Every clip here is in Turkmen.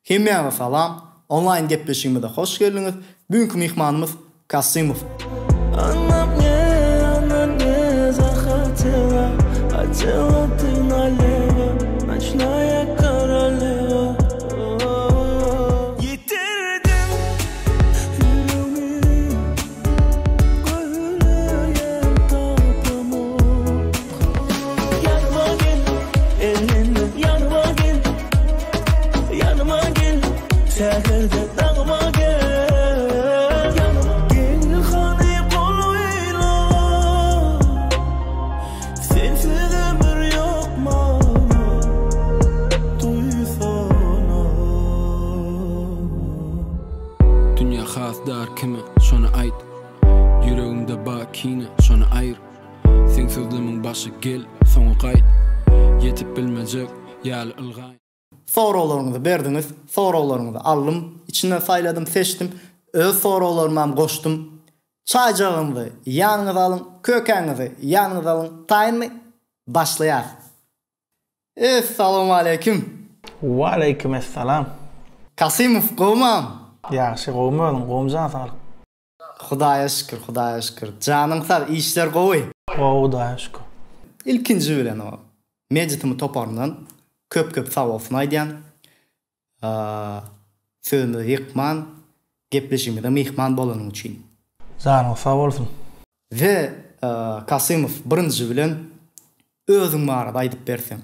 Hemmeňe salam. Online gepleşigime de hoş geldiňiz. Bugünkü mihmanymyz Kasimov. Dar kime şonu ayt yüreğimde bakine şonu ayır sen sözlümün başı gel sonu qayt yetip bilmejek ýaly ılgay Soralarınızı berdiňiz, soralarınızı aldım, içinden sayladım, seçtim, öz soralarymam goşdum. Çayjağınızı ýanyňyza alın, kökäňizi ýanyňyza alın, taýynmy? Başlaýar. Assalamu aleykum. Wa aleykum assalam. Kasimov gowmam. Yaxşı gowmadym, gowmjan sağlyk. Hudaýa şükür, Hudaýa şükür. Janyň sag, işler gowy. Hudaýa şükür. İlkinji bilen o. Mejitimi toparlan, köp sawapyny aýdýan. Sözüňi ýykman, gepleşigime mihman bolanyň üçin. Janyň sag bolsun. Ve Kasimov birinji bilen özüň barada aýdyp berseň.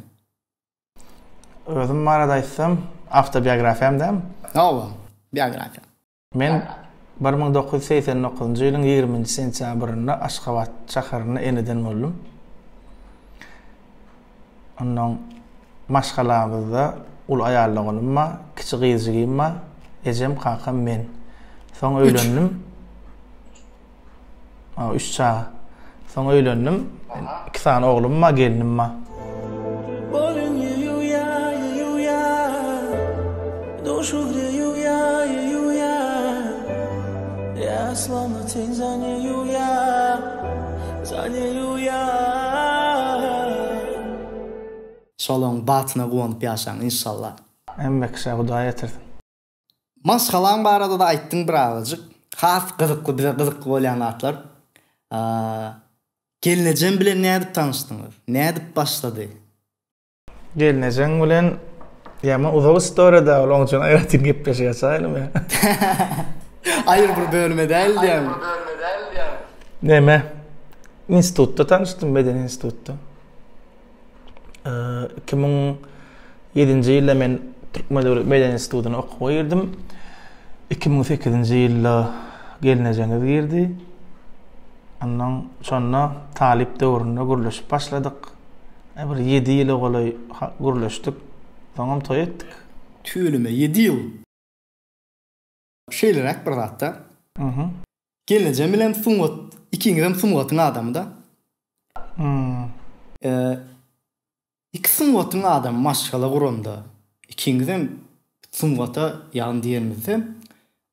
Özüm barada aýtsam, awtobiografiýamda. Hawa, biografiýa. Men 1989-njy ýylyň 20-nji sentýabrynda Aşgabat şaharyna eneden boldum. Ondan maşgalamyzda ul aýallygymma, kiçi gyzygymma, ejem kakam men. Soň öýlendim. 3 çağa. Soň öýlendim. 2 tane oglumma, gelinimma. Şolong batyna gowunyp ýaşaň inşallah. Emmekşe Hudaýa ýetirdim. Maşgalan barada da aýtdyň bir agajyk. Has gyzykly, bize gyzykly bolýan atlar. Gelnejem bilen nädip tanışdyňyz? Nädip başlady? Gelnejem bilen ýa-ma uzak istoriýada olan üçin aýratyn gepleşýärsäýlim ýa. Aýyr bir bölüme däl diýem. Näme? Institutda tanışdym, beden institutda. 2007-nji ýylda men Türkmen Beden Institututyna okuwa girdim. 2008-nji ýylda gelnejeňiz girdi. Ondan sonra talip döwründe gürleşip başladyk. Bir 7 ýyl golay gürleşdik. Soňam toý etdik. Tüýlüme 7 ýyl. Şeýleräk bir zatda. Gelnejem bilen suňat, ikiňizem suňatyň adamy da. İki suňatyň adamy maşgala guranda. İkiňizem suňata ýan diýerimizde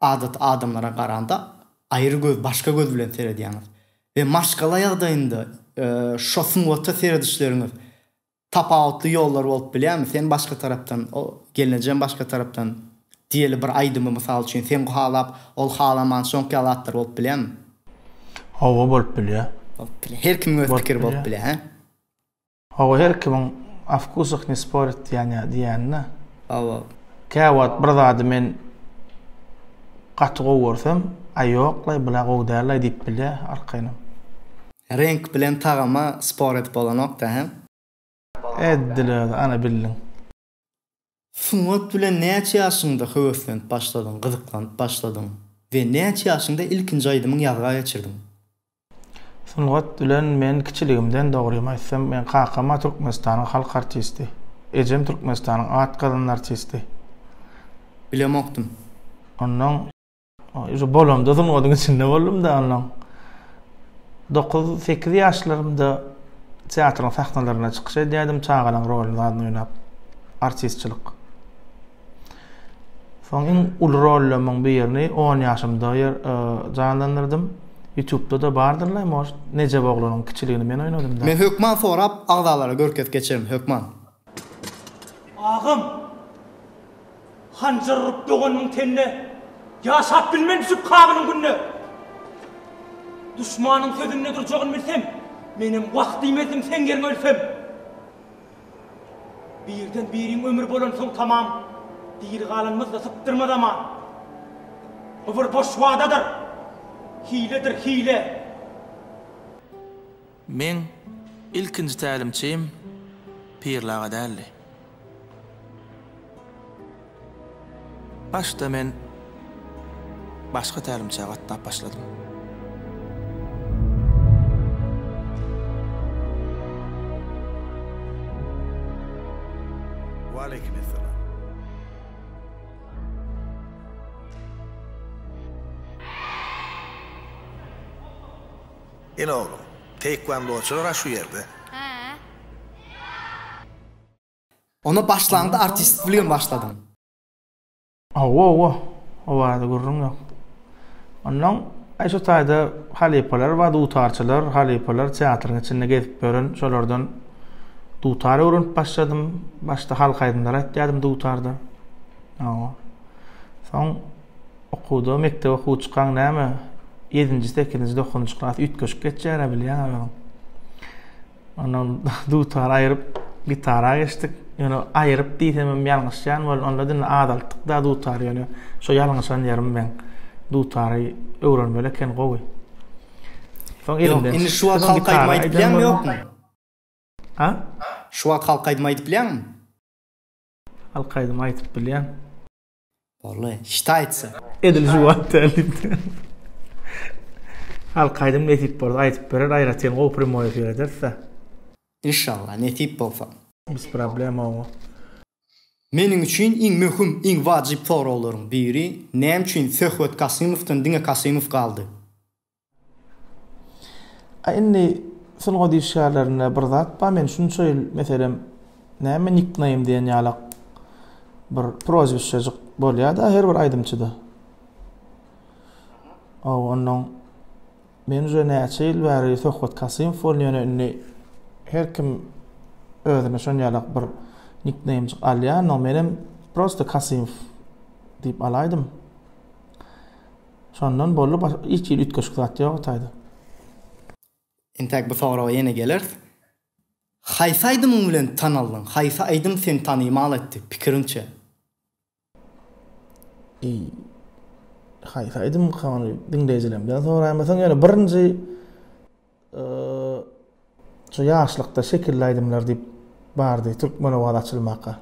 adat adamlara garanda aýry göz, başga göz bilen seredýäňiz. Ve maşgala ýagdaýynda şo suňata seredişleriňiz tapawutly ýollar bolup bilýärmi? Sen başga tarapdan, o gelnejem başga tarapdan diýeli bir aýdymy mysal üçin sen halap, ol halaman şonky alatlar bolup bilýärmi? Hawa bolup bilýär. Her kim öz pikir bolup bilýär, ha? Hawa her kim afkusyk ne sport diýänne. Hawa. Käwat bir zady men gaty gowarsam, aýoklay bila gowdarlay diýip bilýär arkaýnam. Renk bilen tagama spor edip bolanok da, ha? Eddiler, ana bildim. Suňat bilen näçe ýaşyňda höweslenip başladyň, gyzyklanyp başladyň we näçe ýaşyňda ilkinji aýdymyň ýazga geçirdiň? Suňat bilen men kiçiligimden dogry aýtsam, men kakama Türkmenistanyň halk artisti, ejem Türkmenistanyň at gazanlar artisti. Bilemokdym. Ondan bolamda suňatyň içinde boldum da ondan. 9-8 ýaşlarymda teatryň sahnalaryna çykyş edýärdim, çağalan rollarny oýnap artistçilik. Soň ul rollamyň birini 10 ýaşymda canlandyrdym. YouTube'da da bardırlar mı? Nece boğlanın kiçiliğini ben oynadım da. Men Hökman sorap ağdalara görket geçerim Hökman. Ağım. Hanjırıp doğanın tenine, yaşap bilmen düşüp kağının gününe. Düşmanın sözünne duracağını bilsem, benim vaktim etim sen gelin ölsem. Birden birin ömür bolan son tamam, değil galanımız da sıktırmaz ama. Ömür boş vadadır, hiledir hile. Men ilkinci tälimçiyim, pirlaga däldi. Başta men başka tälimçiye gattap başladım. Aleykümselam. İn oğlum, tekvandoçular şu yerde. Ona başlangıçta artist bilen başladım. O vardı görürüm yok. Ondan şu taýda halipalar we dutarçylar, halipalar teatrın içinde gezip görün, şolardan dutar öğrenip başladım. Başta halk aydınlara etdim dutarda. Son okudu, mektep okuw çykan näme? 7-nji, 8-nji, 9-njy klas ütköşüp geçýär bilýän. Ondan dutar aýryp gitara geçdik. Yani aýryp diýsem ýalňyşjan bol, onlardan adaltykda dutar ýöne. Şo ýalňyşan ýerim ben. Dutary öwrenmeleken gowy. Son elimden. Indi şu wagt halk aýdmaýdy bilýärmi ýokmy? Ha? Şu wagt halk aýdmaýdy bilýärmi? Halk aýdym aýtyp bilýän. Vallahi, işte aýtsa. Edil şu wagt elinde. Halk aýdym netip boldy, aýtyp berer, aýratyn gowy primoýa bererse. İnşallah netip bolsa. Biz problem o. Mening üçin iň möhüm, iň wajyp soraklaryň biri, näme üçin Söhbet Kasymowdan Diňe Kasymow galdy? Inni sunga diýşärlerine bir zat bar, men şunu söýl, meselem, näme nickname diýen ýalak bir prozwişçe bolýar-da her bir aýdymçyda. Ondan men öňe näçe ýyl bäri Söhbet Kasymow bolýan, her kim özüne şon ýalak bir nickname alýan, no menem prosta Kasymow diýip alaýdym. Şondan bolup hiç ýyl ütköşük zat ýok taýdy. Entek bu soraga ýene geler. Haýsy aýdymyň bilen tanaldyň? Haýsy aýdym seni tanymal etdi pikirinçe? Haýsy aýdym kany diňleýijilerimden soraýmasaň ýöne birinji şu ýaşlykda şekilli aýdymlar diýip bardy türkmen owada açylmakka.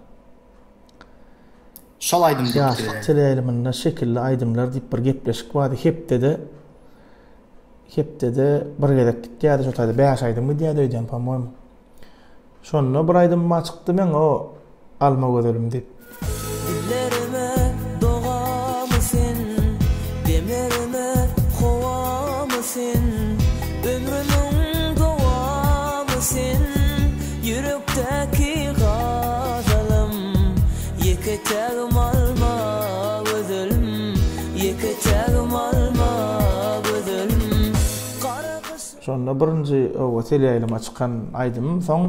Şol aýdym diýip. Teleýiliminde şekilli aýdymlar diýip bir gepleşik bardy. Hepde bir gedek gitýärdi şo taýda 5 aýdym diýýärdi öýden pamoým. Şonda bir aýdym ma çykdy men o alma gözelim diýip. Dillerime doğamysyn, demerime howamysyn, ömrümiň dowamysyn, yürekteki gazalym, yeketegim alma gözelim, yeketegim alma gözelim. Şonda birinji o teleýilime çykan aýdym, soň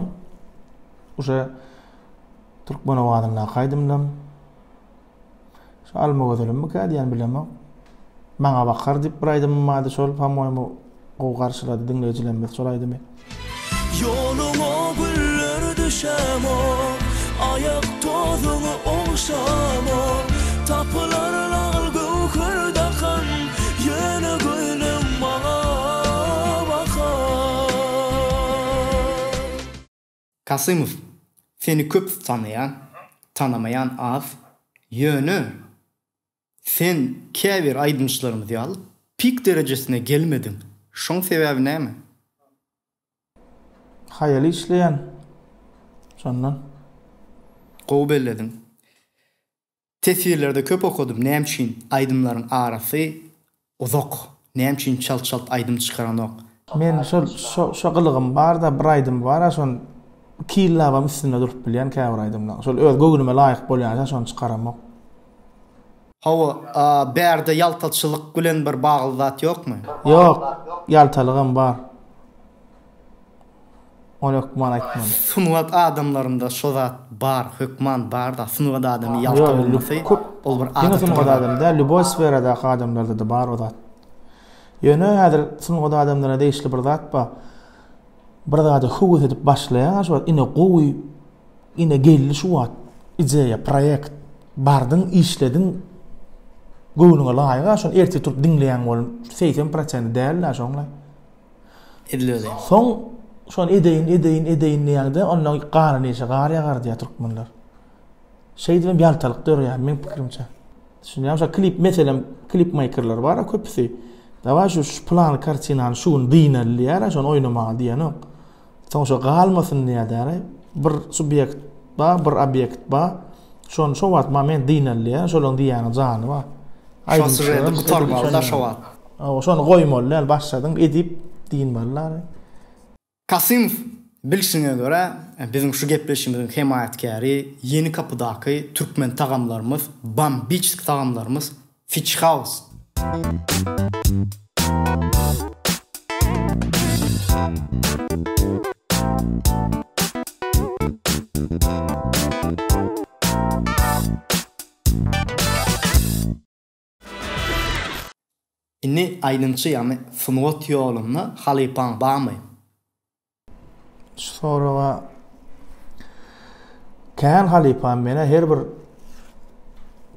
uşa türkmen owadyna gaýdymdym. Şu alma gözelim mi diýen bilemem. Maňa bakar diýip bir aýdym mady şol pamoýmy gowy garşylady diňleýijilerim şol aýdym. Yoluňa güller düşemo, ayak tozuňy oňşamo, tapylar lağıl göwkerde kan, ýene gönlüm maňa bakar. Kasymow, seni köp tanıyan, tanamayan az, ýöne sen käbir aýdymçylarymyzy alyp pik derejesine gelmedin. Şoň sebäbi näme? Haýaly işleýän. Şondan Gowy belledin. Tesirlerde köp okudum. Näme üçin aýdymlaryň arasy uzak. Näme üçin çalt aýdym çykaran ok. men şol gylygym bar da bir aýdym bar, şon kiillabam üstünde durup bilýän käbir aýdymlar. Şol öz göwnüme laýyk bolýan, şonu çykaramok. Hawa bärde ýaltaçylyk bilen bir bagly zat ýokmy? Ýok, ýaltalygym bar. Onu hükman aýtmam. Sunuwat adamlarında şo zat bar, hükman bar da sunuwat adamy ýalta bolmasy, ol bir Ýene sunuwat adat. adamda, lübos sferada adamlarda da bar o zat. Ýöne häzir sunuwat adamlara değişli bir zat ba. Bir zat howuz edip başlaýan, şo ine gowy, ine gelli şu wat. İdeýa, proýekt bardyň, işlediň. Goýuňa laýyk, şonu erti turup dinleýän bolup 80% däl şoňla. Edilýär. Soň şonu edeýin näýärde ondan gary neşe gary ýagar diýär türkmenler. Şeýdem ýaltalyk dörýär men pikirimçe. Şunu ýa klip meselem klip makerler bar köpüsi. Dawa şu plan kartinany şuň dinelliýär, şonu oýnamagy diýen. Soň şo galmasyn näýär? Bir subyekt ba, bir obyekt ba. Şonu şo wagt men dinelliýär, şolaň diýäni jany ba. Şosu redi gutarmaly da şo wagt. Şonu goýmaly, başladyň edip diýin barlar. Kasimov bilişine göre bizim şu gepleşimizin himayetkari Yeni Kapıdaki Türkmen tagamlarımız, Bambich tagamlarımız Fitch House. Inni aydınçı yani sunuwat ýoluna halypan barmy? Sonra kän halypan mene her bir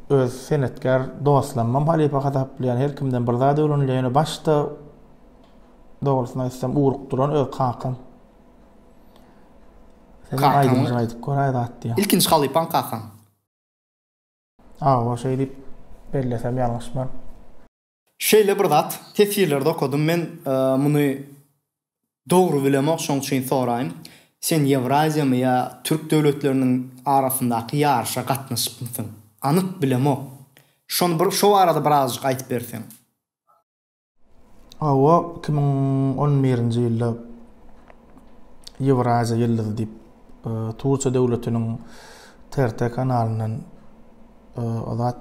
öz senetkar dostlanmam halypa hadaplayan her kimden bir zat ölenleýäni başda dogrusyna aýtsam uruq duran öz kakam. Sen aýdyň aýdyp goraýdy diýär. İlkinci halypan kakam. O şey dip bellesem ýalňyşman. Şeýle bir zat tesirlerde okudum men muny dogry bilemek şoň üçin soraýyn. Sen Ýewraziýa ýa Türk döwletleriniň arasyndaky ýarşa gatnaşypmysyň? Anyk bilemek. Şonu bir şo arada birazjyk aýtyp berseň. O 2011-nji ýylda Ýewraziýa ýyldygy dip Turkiýa döwletiniň TRT kanalynyň o zat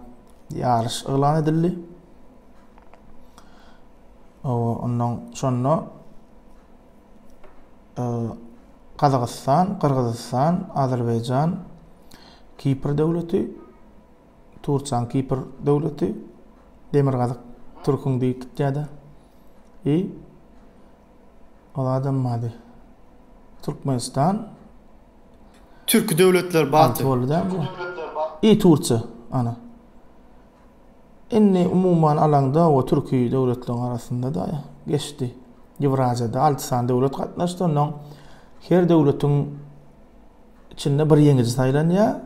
ýarş elan edildi. Ondan sonra Kazakistan, Kırgızistan, Azerbaycan, Kipr döwleti, Turkiýanyň Kipr döwleti, Demirgazyk Türküň diýip gitýärdi. O adam mady? Türkmenistan, Türk döwletler batı. Turkiýa ana. Inni umuman alanda o Türkiýe döwletleriniň arasynda da geçdi. Ýewraziýada 6 san döwlet gatnaşdy. Ondan her döwletiň içinde bir ýeňizi saýlanýar.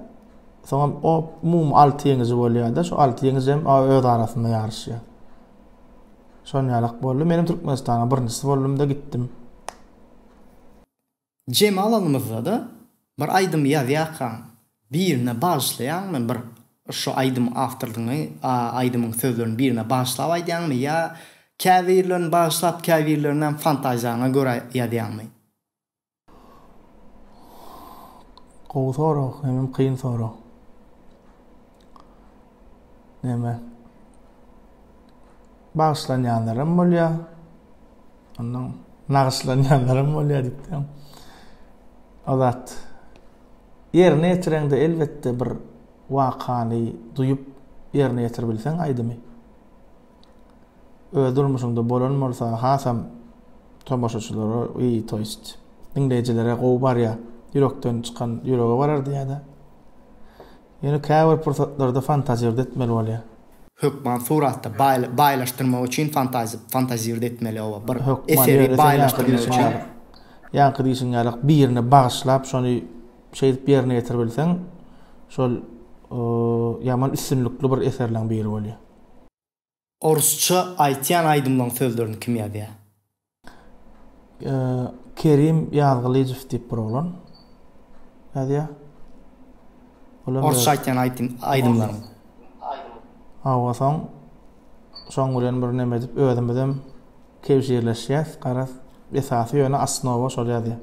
Soňra o umum 6 ýeňizi bolýar-da, şu 6 ýeňizi hem öz arasynda ýarşýar. Şonu ýalak boldy. Menim Türkmenistana birinçisi boldum da gitdim. Cemal alanymyzda da bir aýdym ýazýakan, birine başlaýan men bir şu aýdym awtorlygyny, aýdymyň sözlerini birine başlap aýdýanmy ýa käbirlerini başlap käbirlerinden fantaziýana görä ýazýanmy? Gowy sorak, hem kıyın sorak. Neme? Bağışlanýanlarym bolýar. Ondan nagyslanýanlarym bolýar diýdim. Azat. Ýerine ýetireňde elbetde bir wakany duyup ýerine ýetirbilseň aýdymy. Öldürmüşüňde bolan bolsa hasam tomaşaçylara toýst. Dinleýijilere gowy bar ýa, ýürekden çykan ýürege barar diýär-de. Ýöne käbir pursatlarda fantaziýa etmeli bolýar. Hükman suratda baylaşdyrmak üçin fantaziýa etmeli o bir eseri baylaşdyrmak üçin. Ýa-ni diýişiň ýalyk birine bagyşlap şonu şeýdip ýerine ýetirbilseň şol ýaman üstünlikli bir eserleň biri bolýar. Orusça aýtýan aýdymlaryň sözlerini kim ýazýar? Kerim Ýazgylyjew diýip bir oğlan ýazýar. Orusça aýtýan aýdymlaryň. Hawasaň şoň bilen bir neme edip özümizem kewşirleşýäs, garas esasy ýöne asnowa şol ýazýar.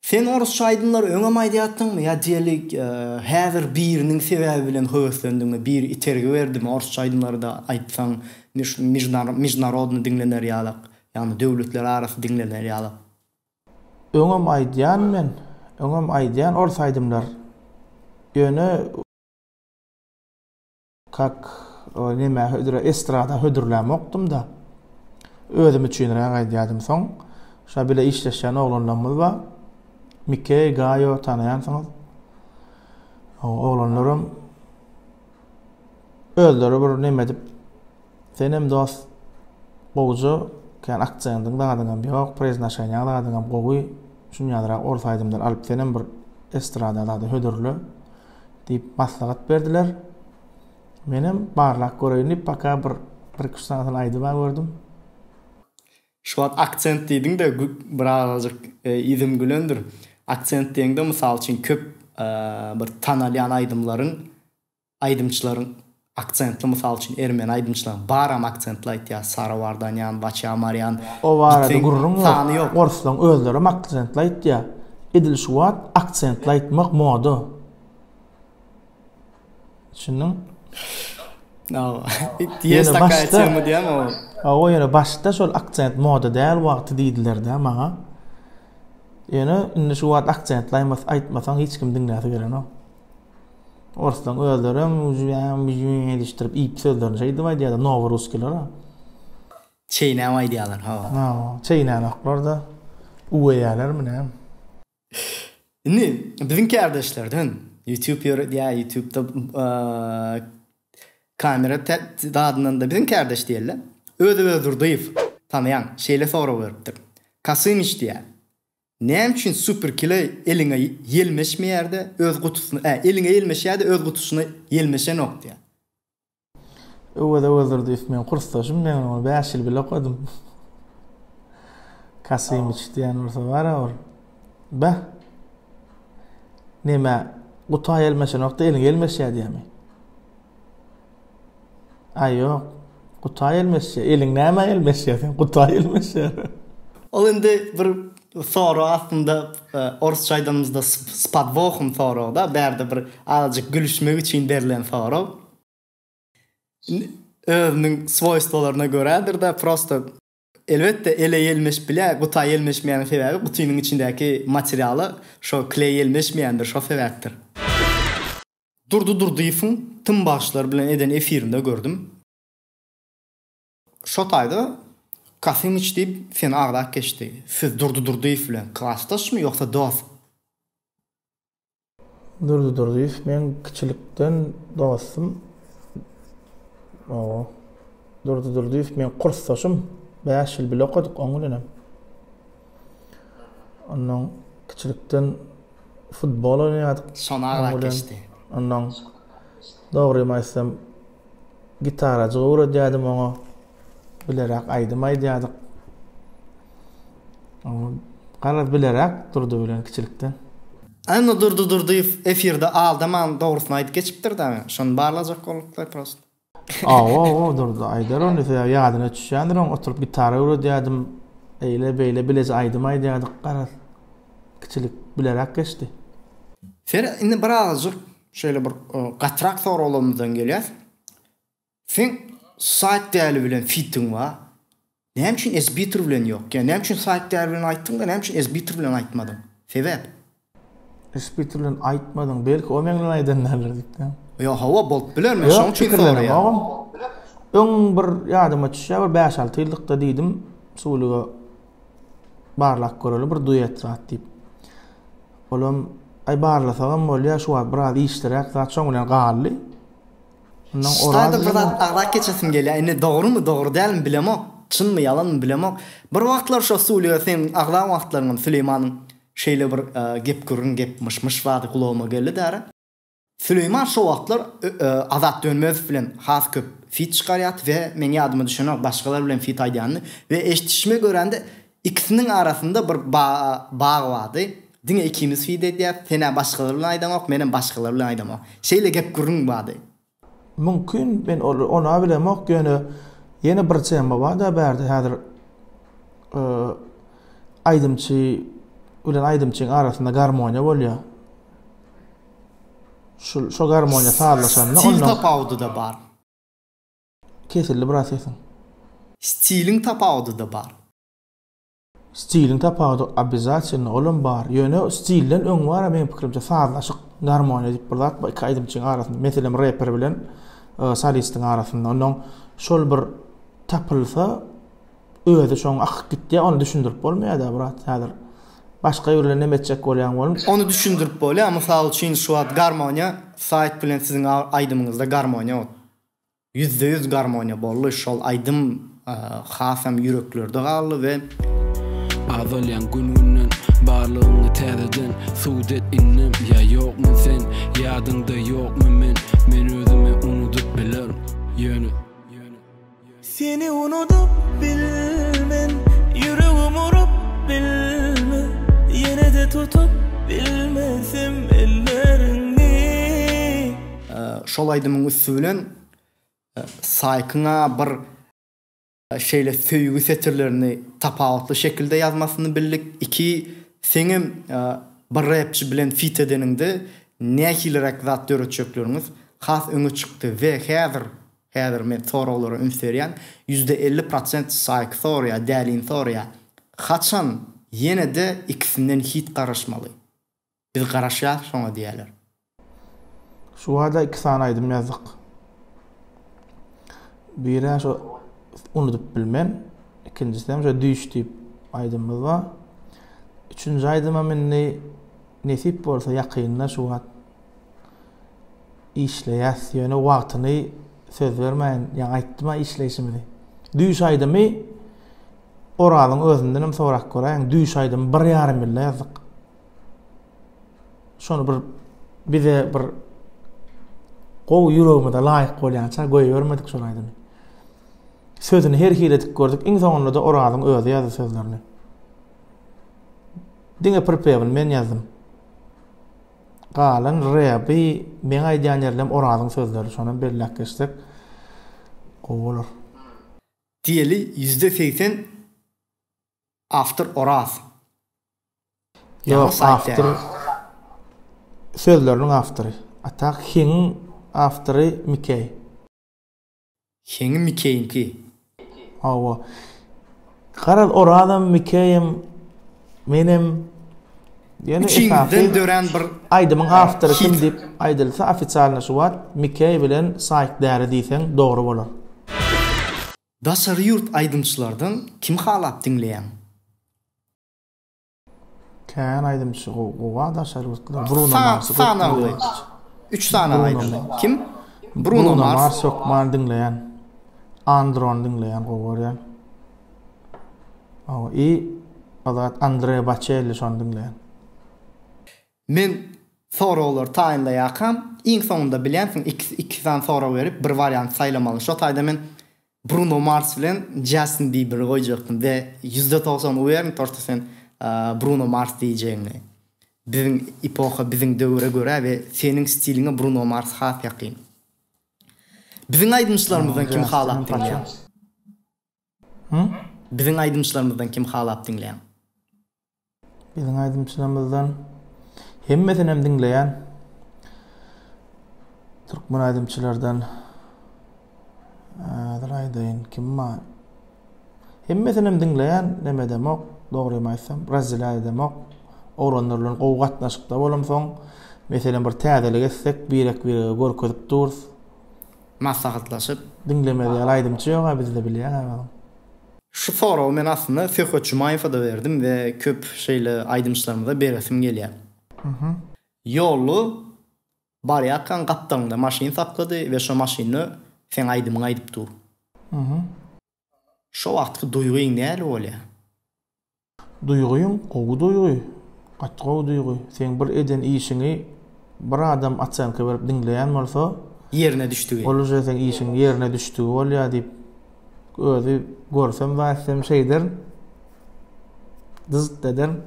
Sen orusça aýdymlar öňe aýdýatdyňmy ýa diýelik häzir biriniň sebäbi bilen höwüslendiňmi, bir iterge berdimi orusça aýdymlary da aýtsaň международny dinlener ýalyk, ýani döwletler arasy dinlener ýalyk. öňem aýdýan men, öňem aýdýan orsaýdymlar. Ýöne kak nime hödür estrada hödürlämokdum da. Özüm üçinrä aýdýadym soň. Şa bile işleşen oğlanlarımız var. Mike, Gayo tanıyansanız. O oğlanlarım öldürü bir nime dip senem dost boğucu kan akcentin dağıdığım yok, preznaşanyan dağıdığım boğuy şunyadırak orsaydımdan alıp senem bir estrada dağıdı hödürlü deyip maslahat verdiler. Benim barlak görüyünüp baka bir kuşsanatın aydıma gördüm. Şu an akcent diýdiň de birazajyk izim gülendir. Akcent diýende mysal üçin köp bir tanalyan aýdymçylaryň akcentli mysal üçin ermen aýdymçylar baram akcentli aýtýar. Sarawardanyan, Baçamaryan. O barada gurrun ýok. Orslaň özleri akcentli aýtýar. Edil şuwat akcentli aýtmak moda. Şunun No. Diýes takaýtmy diýem o. O ýene başda şol akcent moda däl wagty diýdiler-de maňa. Ýene indi şu wagt akcentlaýmas aýtmasaň hiç kim diňläse gelen o. Orsaň özlerim ýa-ni diýişdirip iýip sözlerini şeýdim aýdýar, novorusskiler ha. Çeýnäm aýdýarlar ha. Ha, çeýnämekler da uýaýarlar mene. Indi biziň kardeşlerden YouTube'da kamera dadından da biziň kardeş diýerler. Ödür dayıf tanıyan şeyle sonra veripdir. Kasymyç diýär. Näme üçin super kilo eliňe ýelmeşmeýärde öz gutusuna, eliňe ýelmeşýärde öz gutusuna ýelmeşen ok diýär. Ödür dayıf men kursaşym men 5 ýyl bile okudum. Kasymyç diýen ursa bar or. Ba. Näme guta ýelmeşen ok eliňe ýelmeşýär diýärmi? Aýok. Guta elmesýär, eliň näme elmesýär, guta elmesýär. Ol indi bir sonra aslında Orsçaýdanymyzda spadvohum sonra da berde bir azıcık gülüşmek üçin berilen sonra. Özüniň swoýstwalaryna göredir da prosta elbetde ele elmeş bile guta elmeşmeýän sebebi gutynyň içindäki materialy şo kley elmeşmeýändir, şo sebäpdir. Durdu diýiň tüm başlar bilen eden efirinde gördüm. Şo taýda Kasymyç diýip sen agdak geçdi. Siz durdu diýip bilen klassdaşmy ýoksa dost? Durdu diýip men kiçilikden dostum. O durdu diýip men kursdaşym 5 ýyl bile okuduk oňa bilen. Ondan kiçilikden futbol oynaduk. Şona agdak geçdi. Ondan dogry aýtsam gitaraçy öwredýärdim oňa. Bilerek aýdydyk. Garaz bilerek durdu bilen kiçilikden. Ana durdu diýip efirde aldaman dogrusyny aýdyp geçipdir da. Şonu barlajak bolupdy prost. Durdu. Aýdar onu ýadyna düşýändir, oturup gitara öwredýärdim. Eýle bilezi aýdydyk garaz. Kiçilik bilerek geçdi. Fer indi birazjyk şöyle bir gatrak soralarymyzdan gelýär. Sen saat değerli bilen fitin var. Näme üçin esbiter bilen ýok? Yani näme üçin saat değerli bilen aýtdyň da näme üçin esbiter bilen aýtmadyň? Sebäp? Esbiter bilen aýtmadyň, belki o meňle aýdanlar diýdim. Ýa hawa bolup bilermi? Şoň üçin soraýar. Öň bir ýadyma düşýär, 5-6 ýyldykda diýdim, suwluga barlak göreli bir duet zat diýip. Olam ay barlasagam bolýar, şu wagt biraz iştirek zat şoň bilen gally. Şurada bir agrak geçesim gelýär. Ene dogrymy, dogry dälmi bilemok. Çynmy, ýalanmy bilemok. Bir wagtlar şo suwluga sen agrak wagtlaryň Süleymanyň şeýle bir gep gürün gep mışmış wady kulağıma geldi däre. Süleyman şo wagtlar Azat Dönmez bilen has köp fit çykarýar we men ýadyma düşenok başgalar bilen fit aýdýany we eşitişime görende ikisiniň arasynda bir bağ wady. Diňe ikimiz fit edýär, sene başgalar bilen aýdamok, menen başgalar bilen aýdamok. Şeýle gep gürün wady. Mümkün ben onu bilemok ýöne ýene bir çema bar da berdi häzir aýdymçy bilen aýdymçyň arasynda garmoniýa bolýar. Şo garmoniýa sağlaşanda stil tapawdy da bar. Kesildi biraz sesin. Stilin tapawdy da bar. stilin tapagy обязательно olan bar. Ýöne stilden öň var men pikirimçe sazlaşyk garmoniýa diýip bir zat iki aýdymçyň arasynda, meselem rapper bilen solistin arasynda onuň şol bir tapylsa öýde şoň akyp gitdi, onu düşündirip bolmaýar-da birat. Häzir başga ýöre näme etjek bolýan bolum. Onu düşündirip bolýar, mysal üçin şu wagt garmoniýa saýt bilen siziň aýdymyňyzda garmoniýa bol. %100 garmoniýa boldy. Şol aýdym hasam ýüreklerde galdy we Azalyan gününden barlığını täzeden sudet innem ya ýokmy sen ýadyňda ýokmy men özüme unutup bilerim ýöne Seni unutup bilmen yüreğim urup bilme yine de tutup bilmesem ellerini şol aýdymyň üstü bilen saýkyňa bir şeýle söýgü setirlerini tapawatly şekilde yazmasyny bildik. İki, seňim bir rapçy bilen fit edeninde näkilerek zat döretjekleriniz has öňe çykdy we häzir men soraglary ünserýän %50% saýky soraýa, dälin soraýa. Haçan ýene de ikisinden hit garaşmaly. Biz garaşýar şoňa diýerler. Şu wada iki sany aýdym ýazdyk. Biri şu unutup bilmen, ikincisi hem şöyle düş deyip aydımız var. Üçüncü aydıma men nesip bolsa yakynda şu wagt işleýäs, ýöne wagtyny söz bermeýän, ýa aýtdyma işleýişimizi. Düş aydymy oralyň özünden sorak göräň, düş aydym 1,5 mille ýazdyk. Şonu bize bir gowy ýüregime de laýyk bolýança goýy bermedik şol aydymy. Sözünü her hiletik gördük. İň soňunda da oralyň özü ýazdy sözlerini. Diňe prepevin men ýazdym. Galan rebi men aýdýan ýerlem oralyň sözleri şonu belläk geçdik. Gowalar. Diýeli %80 after Oraz. Ýok, after sözleriniň aftery. Atak hiň aftery Mikey. Hiň Mikeyinki. Awa. Garal oradan Mikeyim menem ýene üçiňizden dören bir aýdymyň aftery kim diýip aýdylsa ofitsialny şu wagt Mikey bilen saýk däri diýsen dogry bolar. Daşary ýurt aýdymçylardan kim halap dinleýän? Kän aýdymçy gowa daşary ýurtlar Bruno Mars. 3 sana aýdym. Kim? Bruno Mars yok man dinleýän. Andron dinleýän gowaryan. Awa adat Andrea Bocelli şonu dinleýän. Men soralar taýinlaýakam, iň soňunda bilýänsiň iki san sora berip bir variant saýlamaly. Şo taýda men Bruno Mars bilen Justin Bieber goýjakdym we %90 uýarm torsa sen Bruno Mars diýjeňi. Biziň epoha, biziň döwre göre we seniň stiliňe Bruno Mars has ýakyn. Biziň aýdymçylarymyzdan kim halap dinleýän? Biziň aýdymçylarymyzdan kim halap dinleýän? Biziň aýdymçylarymyzdan hemmesini hem dinleýän. Türkmen aýdymçylardan aýdyn kim var? Hemmesini hem dinleýän, näme demok, dogry aýtsam, Braziliýa demok. Oranlarlaryň gowy gatnaşykda bolamsoň, meselem bir täzelik etsek, birek görkezip durus, maslahatlaşyp dinlemedi aýdymçy ýok, bizde bilýän. Şu soraw men aslında Ferhat da verdim ve köp şeýle aýdymçylarymyza beresim gelýär. Ýolu barýakan gapdaňda maşyn saklady we şo maşyny sen aýdymyň aýdyp dur. Şo wagtky duýguň näle bolýar? Duýguň, gowy duýgy. Gatgaw duýgy. Sen bir eden işiňi bir adam atsanka berip dinleýän bolsa, yerine düşdügi. Olursa sen işiň yerine düşdügi bolýar diýip özü görsem wäsem şeýder. Dyzt deden.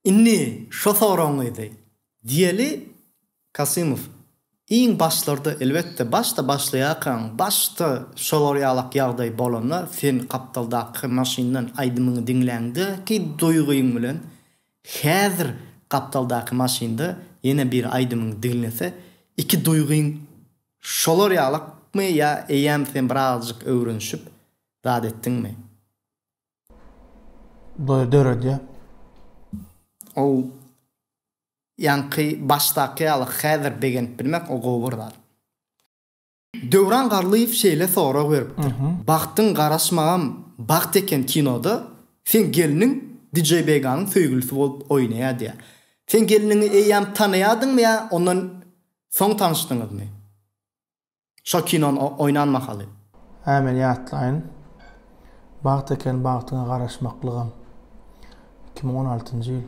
Inni şo soraňydy. Diýeli Kasimov iň başlarda elbetde başlaýakan, başda şolar ýalak ýagdaý bolanlar sen kaptaldaky maşyndan aýdymyny dinläňde ki duýguň bilen häzir kaptaldaky maşynda ýene bir aýdymyny dinlese iki duýguň şolar ýalakmy ýa eýem sen birazjyk öwrenşip zat etdiňmi? döredi. O yankı baştaki ýaly häzir begent bilmek o gowurlar. Döwran Garlyýew şeýle sonra beripdi. Bagtyň garaşmagam Bagt eken kinoda sen gelinin DJ Beganyň söýgülisi bolup oýnaýar diýär. Sen gelini eýam tanaýadyňmy ýa ondan soň tanışdyňyzmy? Şo kinon oýnanmakaly. Hemen ýatlaýyn. Bagt eken Bagtyňa garaşmaklygam 2016-njy ýyl.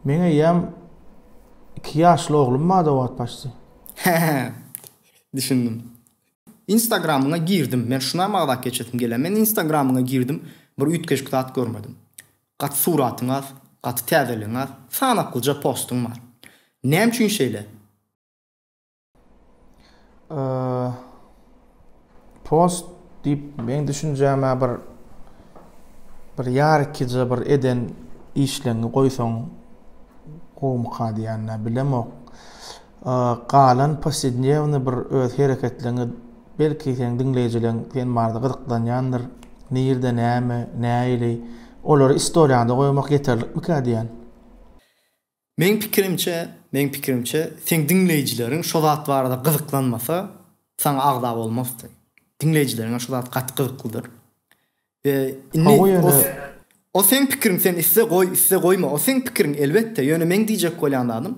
Meňe ýam 2 ýaşly oglum bar da wagt başdy. Düşündüm. Instagram'ına girdim. Men şuna magdak geçetim gelen. Men Instagram'ına girdim. Bir ütkeş kutat görmedim. Gat suratyňa, gat täzeliňe, sanaklyca postum var. Näme üçin şeýle? Post diýip men düşünjäme bir ýarkyja bir eden işlerini goýsaň gowmka diýänler bilemok. Galan posedniewny bir öz hereketlerini belki sen dinleýijileň sen marda gyzyklanýandyr. Nerede näme, näýli olary istoriýada goýmak ýeterlikmi diýän? Men pikirimçe sen dinleýijileriň şo zat barada gyzyklanmasa, saňa agdap bolmasdy. Dinleýijileriň şo zat gat gyzyklydyr. O sen pikirin sen isse goýma. O sen pikirin elbetde. Ýöne men diýjek bolýanlarym.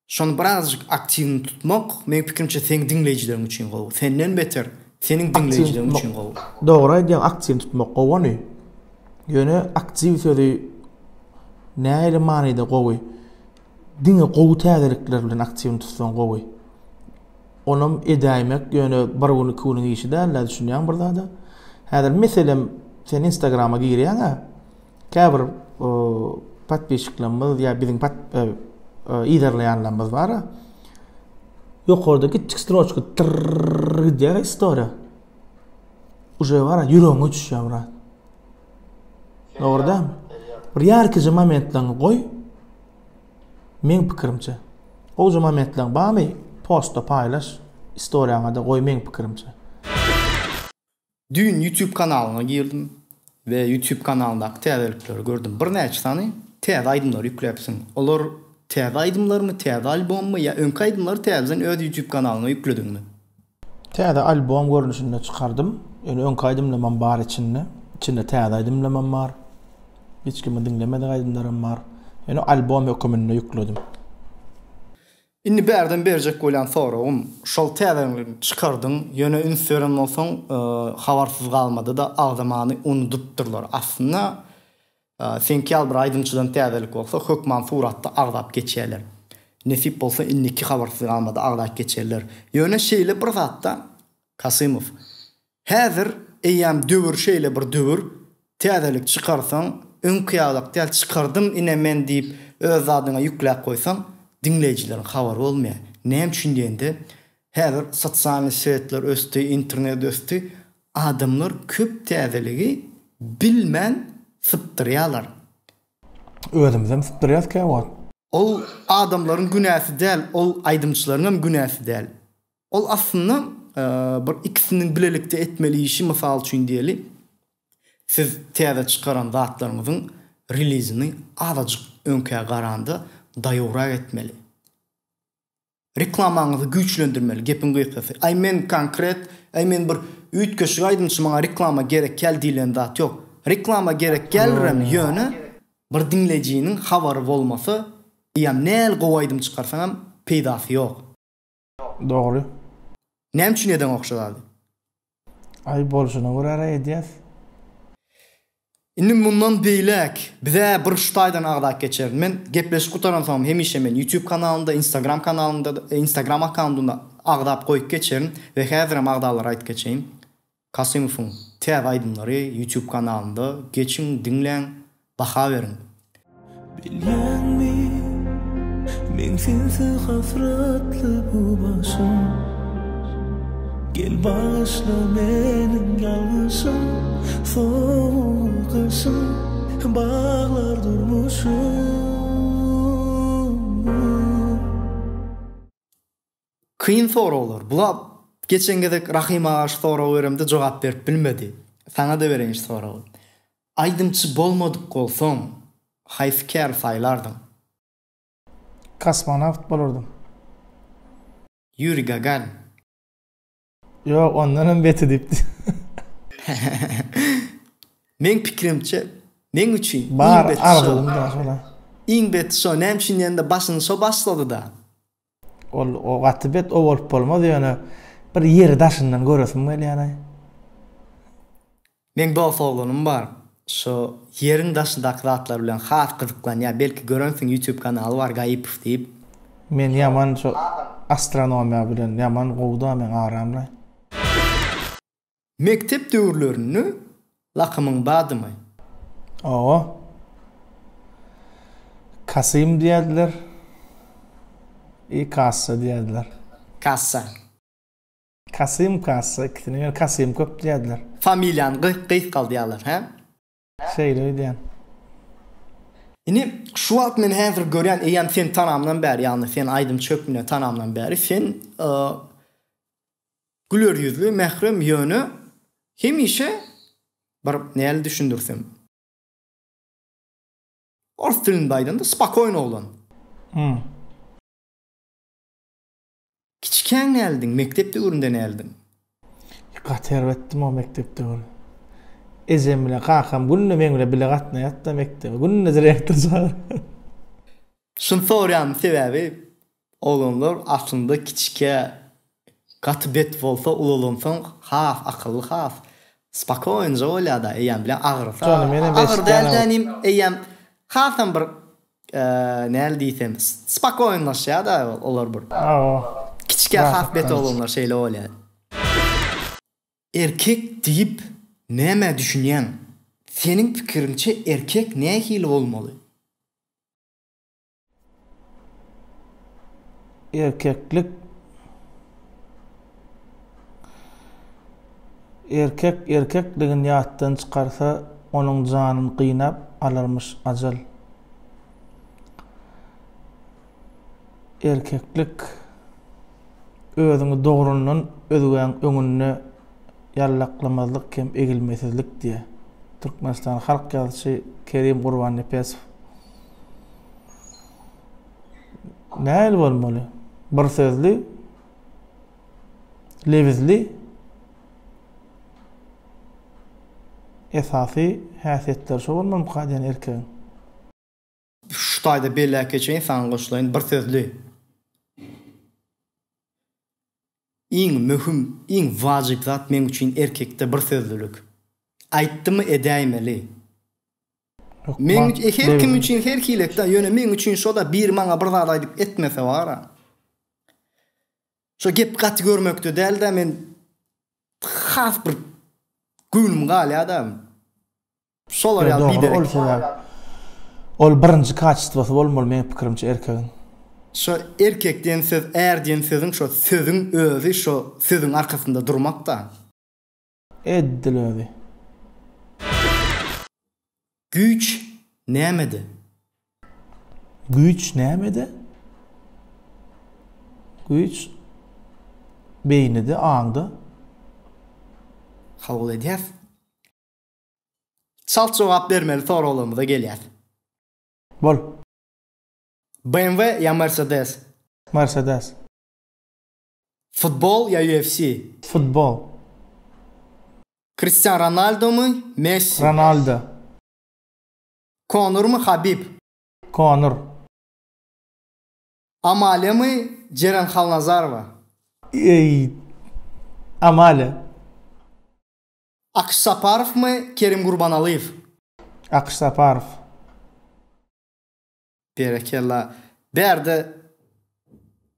Şonu birazcık aktivni tutmak, men pikirimçe sen dinleýijileriň üçin gowy. Senden beter, senin dinleýijileriň üçin gowy. Dogry aýdýan aktivni tutmak gowany. Ýöne aktiv sözi näýle manyda gowy. Diňe gowy täzelikler bilen aktivni tutsan gowy. Onum edäýmek ýöne bir gün iki gün işi däl düşünýän bir zada. Häzir meselem sen Instagram'a girýän-a, käbir patbeşiklerimiz ýa biziň iderleýänlerimiz bar. Ýokarda kiçik stroçka diýär istoriýa. Uje bar, ýüregiňe düşýär. Dogryda? Bir ýarkyjy momentlaryny goý. Men pikirimçe. O momentlaryň bamy postda paýlaş, istoriýaňa da goý men pikirimçe. Dün YouTube kanalyna girdim ve YouTube kanalyndaky täzelikleri gördüm. Bir näçe sany täze aýdymlar ýüklepsiň. Olar täze aýdymlarmy, täze albommy ýa öňki aýdymlary täzeden öz YouTube kanalyna ýükledingmi? Täze albom görnüşinde çykardym. Ýöne öňki aýdymlarym bar içinde. İçinde täze aýdymlarym bar. Hiç kimi dinlemedi aýdymlarym bar. Ýöne albom hökümine ýükledim. Inni berden berjek bolan sorum, şol täzelerini çykardyň, ýöne Instagram bolsaň habarsyz galmady da agdamany unutupdyrlar. Aslında senki al bir aýdymçydan täzelik bolsa, hökman suratda agdap geçýärler. Nesip bolsa inniki habarsyz galmady agdap geçýärler. Ýöne şeýle bir zatda Kasymow. Häzir eýam döwür şeýle bir döwür täzelik çykarsaň, öňküýalak täze çykardym ine men diýip öz zadyňa ýükläp goýsaň, dinleýijileriň habary bolmaýar. Näme üçin diýende, häzir sosial setler ösdi, internet ösdi, adamlar köp täzeligi bilmän sypdyrýarlar. Özümizem sypdyrýar käwat. Ol adamlaryň günäsi däl, ol aýdymçylaryň günäsi däl. Ol aslında bir ikisinin bilelikde etmeli işi mysal üçin diýeli. Siz täze çykaran zatlaryňyzyň releaseini azajyk öňkä garanda daýorak etmeli. Reklamaňyzy güýçlendirmeli. Gepin gysgasy. Men konkret, men bir ütkeşik aýdymçy maňa reklama gerek kel diýilen zat ýok. Reklama gerek gelrem ýöne bir dinleýijiniň habary bolmasa, ýa näl gowaýdym çykarsaňam peýdasy ýok. Dogry. Näme üçin eden okşady? Ay bolşuna görä edýäs. Inni bundan beýlek, bize bir şutaýdan agdap geçerdim. Men gepleşip gutaransam hemişe men YouTube kanalynda, Instagram kanalynda, Instagram akkauntunda agdap goýup geçerim we häzir hem agdalar aýtyp geçeýin. Kasymowyň täze aýdymlary YouTube kanalynda geçiň, dinleň, baha berin. Bilýänmi, men sensiz hasratly bu başym. Gel bağışla menin yalnızım, soğuk kışım, bağlar durmuşum. Kıyın soru olur. Bula geçen gedek Rahim Ağaç soru veremde cevap berip bilmedi. Sana da vereyim soru. aydımçı bolmadyk bolsaň, haýsy kär saýlardyň? Kosmonavt bolurdum. Yuri Gagarin. Yok, ondan beti dipdi. Men pikirimçe, men üçin Bar argylym da şola. iň beti şo näçin ýende başyny şo başlady da. O gaty bet o bolup bolmady ýöne bir ýeri daşyndan göresim gelýär ýany. Men bol foglanım bar. Şo ýeriň daşyndaky zatlar bilen has gyzyklanýar. Belki görensiň YouTube kanaly bar Gaýypov diýip. Men ýaman şo astronomiýa bilen ýaman gowda men aramly. Mektep döwürlerini lakymyň badymy? O. Kasym diýerler. Kassa diýerler. Kassa. Kasym kassa, ikisini Kasym köp diýerler. Familýany gyýt galdyýarlar, he? Şeýle diýen. Ini şu wagt men häzir görýän, eýem sen tanamdan bäri, ýani sen aýdym çökmüne tanamdan bäri, sen güler ýüzlü, mährem ýöne hemişe bir näle düşündirsem. Ors tilinde aýdanda spakoýn bolan. Kiçiken näldin, mektepde göründe näldin? Gater etdim o mektepde. Ezem bilen kakam günne men bilen bile gatnaýat da mektebe. Günne direktor. Şunu sorýan sebebi olanlar aslında kiçike gaty bet bolsa ulansaň has akylly has. Spakoýnja bolýar-da, eýem bilen agyrsa. Agyr däldinim eýem hasam bir näle diýsem, spakoýnlaşýar da olar bir. Kiçike has bet olanlar şeýle bolýar. Erkek diýip näme düşünýän? Senin pikirinçe erkek nähili bolmaly? Erkekligin ýatdan çykarsa onuň janyny qynap alarmyş ajal. Erkeklik özüňi dogrundan özüň öňünde ýallaklamazlyk kem egilmesizlik diye. Türkmenistan halk ýazgıçy Kerim Gurban Nepesov. Näle bolmaly? Bir sözli, lewizli, esasy häsiýetler şo bolmam kadän erkegiň. Şu taýda belli keçen insan goşulaýyn bir sözli. Iň möhüm, iň wajyp zat men üçin erkekde bir sözlülük. Aýtdymy edäýmeli. Men her kim üçin her kilekde ýöne men üçin şo da bir maňa bir zat aýdyp etmese bara. Şo gep gaty görmekde däl de men has bir gülüm galýar da. Şolar ýa biderek. Ol birinji kaçtybasy bolmaly men pikirimçe erkegiň. Şo erkekden söz, erden sözün şo sözün özü şo sözün arkasında durmakda. Eddilödi. Güç nämedi? Güç nämedi? Güç beýnide, aňda. Kabul edýär. Çalt jogap bermeli soralarymyza gelýär. Bol. BMW ya Mercedes? Mercedes. Futbol ya UFC? Futbol. Cristiano Ronaldo mu? Messi? Ronaldo. Conor mu? Habib? Conor. Amalia mı? Ceren Khalnazarova? Amalia. Akış Saparov mu? Kerim Gurbanaliyev? Akış Saparov. Berekella. Berde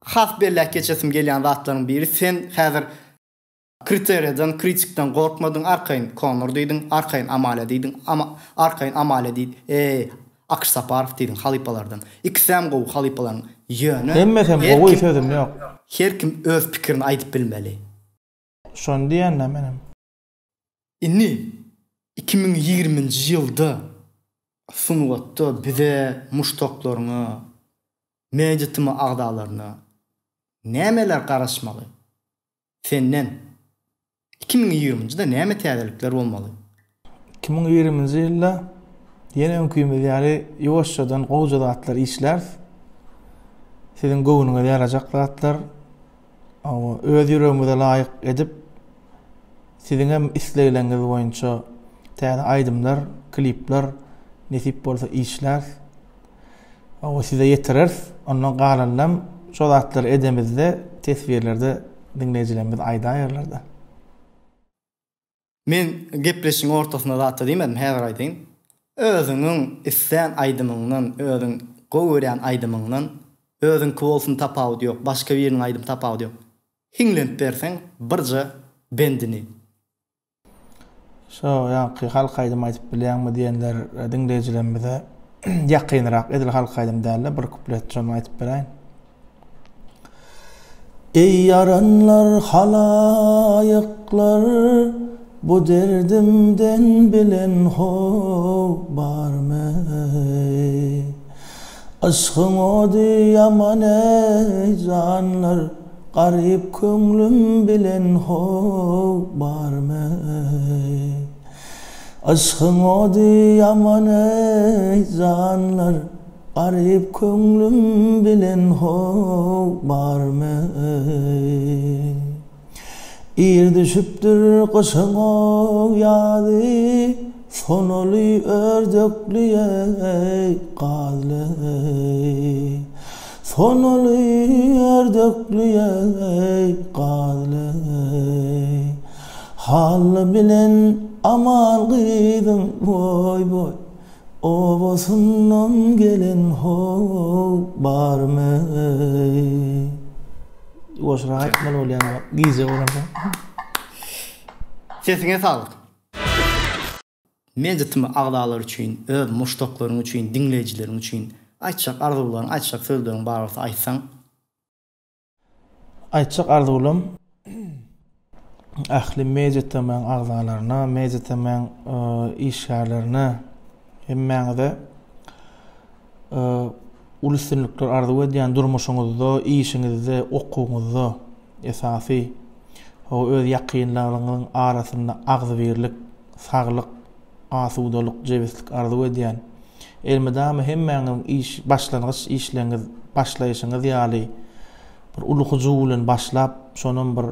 has bellek geçesim gelýän zatlaryň biri sen häzir kriteriýadan, kritikden gorkmadyň, arkaýyn Conor diýdiň, arkaýyn Amalia diýdiň, ama arkaýyn Amalia diýdi. Akış Saparov diýdiň halipalardan. İkisem gowy halipalaryň ýöne. Hemmesem gowy sözüm ýok. Her kim öz pikirini aýdyp bilmeli. Şonu diýen menem. Inni 2020-nji ýylda sunulatda bize muştoklaryny, mejitimi agdalaryny nämeler garaşmaly? Senden 2020-njide näme täzelikler bolmaly? 2020-nji ýylda ýene öňküýmiz ýaly ýoşçadan gowja zatlar işler. Sizin gowunuňa ýarajak zatlar öz ýüregimize laýyk edip sizin hem isleýleňiz boýunça täze aýdymlar, klipler, nesip bolsa işler size ýetirer. Ondan galanlam şo zatlar edemizde, tesbirlerde dinleýijilerimiz aýdaýarlarda. Men gepleşiň ortasynda zatda diýmedim, häzir aýdyn. Özüňiň isleýän aýdymyňdan, özüň gowurýan aýdymyňdan özüň bolsun tapawdy ýok, başga biriniň aýdym tapawdy ýok. Hinglent berseň birje bendini. Şo ýa-ki halk aýdym aýdyp bilýärmi diýenler dinleýijilerimize ýakynrak edil halk aýdym dälle bir kuplet şonu aýdyp beräýin. Ey yaranlar halayıklar, bu derdimden bilen ho barmy? Aşkın ody yaman ey canlar, garip köňlüm bilen ho barmy? Aşkın ody yaman ey canlar, garip köňlüm bilen ho barmy? Ir düşüpdir kışıňa ýaly, sonaly ördekli ey gazly. Sonaly ördekli ey gazly. Hal bilen amal gydym boy boy, obasynyň gelen ho barmy? Oşra aýtmaly bolýan gize bolamda. Sesiňe sağlyk. Mejitimi agdalar üçin, öz muştoklaryň üçin, dinleýijileriň üçin aýtjak arzularyň, aýtjak sözleriň bar bolsa aýtsaň. Aýtjak arzulam ahli mejitimiň agdalaryna, mejitimiň işgärlerine hemmäňde uluslararası arzu edýän durmuşyňyzda, işiňizde, okuwňyzda esasy o öz ýakynlarynyň arasynda agzybirlik, saglyk, asudalyk, jebeslik arzu edýän elmedäme hemmäňiň iş başlangıç işleriňiz, başlaýyşyňyz ýaly bir ulugyjy bilen başlap, şonun bir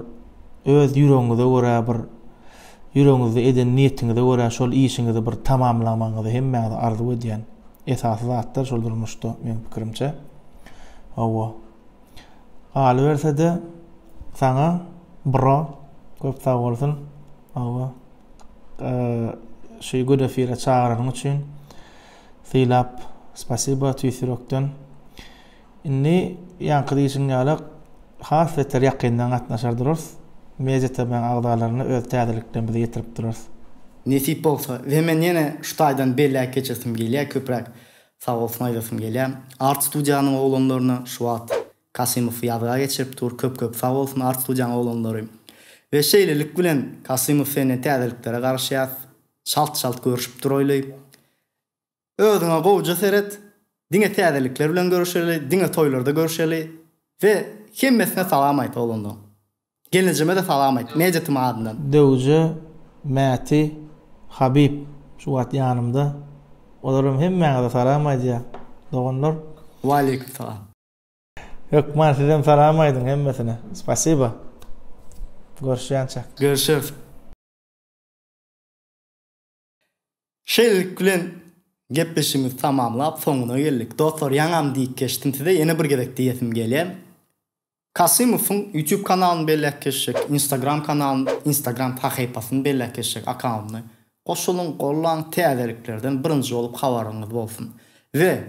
öz ýüregiňize görä bir ýüregiňizde eden niýetiňize görä şol işiňizi bir tamamlamaňyzy hemmäňiz arzu edýän esasy zatlar şol durmuşda men pikirimçe. Awa. Galy bersede saňa bro köp sag bolsun. Awa. Şeý göde fira çağıranyň üçin filap spasiba tüýsürekden. Inni ýanky diýişiň ýaly has we ýakyndan gatnaşardyrys. Mejitimiň agdalaryny öz täzelikden bize ýetirip durýar. Nesip bolsa, we men ýene şutaýdan belläk geçesim gelýär, köpräk sag bolsun aýdasym gelýär. Art studiýanyň oglanlaryna şu wagt Kasimow ýazyga geçirip dur, köp sag bolsun art studiýanyň oglanlary. We şeýlelik bilen Kasimow seni täzeliklere garşýar, şalt görüşüp durýly. Özüňe gowja seret, diňe täzelikler bilen görüşeli, diňe toýlarda görüşeli we hemmesine salam aýt oglandan. Gelenjeme de salam aýt, mejetim adyndan. Dewje, Mäti, Habib şu wagt ýanymda. Olaram hemmäňe salam aýdýar. Doganlar. Wa aleykum salam. Yok, man sizem salam aýdym hemmesine. Spasiba. Görüşýänçe. Görüşürüz. Şeýlelik bilen gepleşimiz tamamlap soňuna geldik. Dostlar, ýaňam diýip geçdim size, ýene bir gezek diýesim gelýär. Kasimowyň YouTube kanalyny belläp geçecek, Instagram kanalyny, Instagram sahypasyny belläp geçecek akawntyny. Goşulun gollan täzeliklerden birinji bolup habaryňyz bolsun. We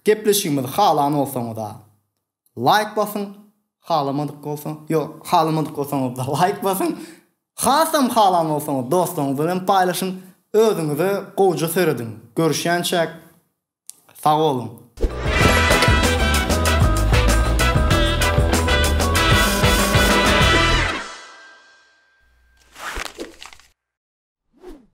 gepleşigimiz halan bolsaňyz da like basın, halamadyk bolsaň, ýok, halamadyk bolsaňyz da like basın. Hasam halan bolsaňyz dostlaryňyz bilen paýlaşyň, özüňizi gowja seredin. Görüşýänçek. Sag bolun.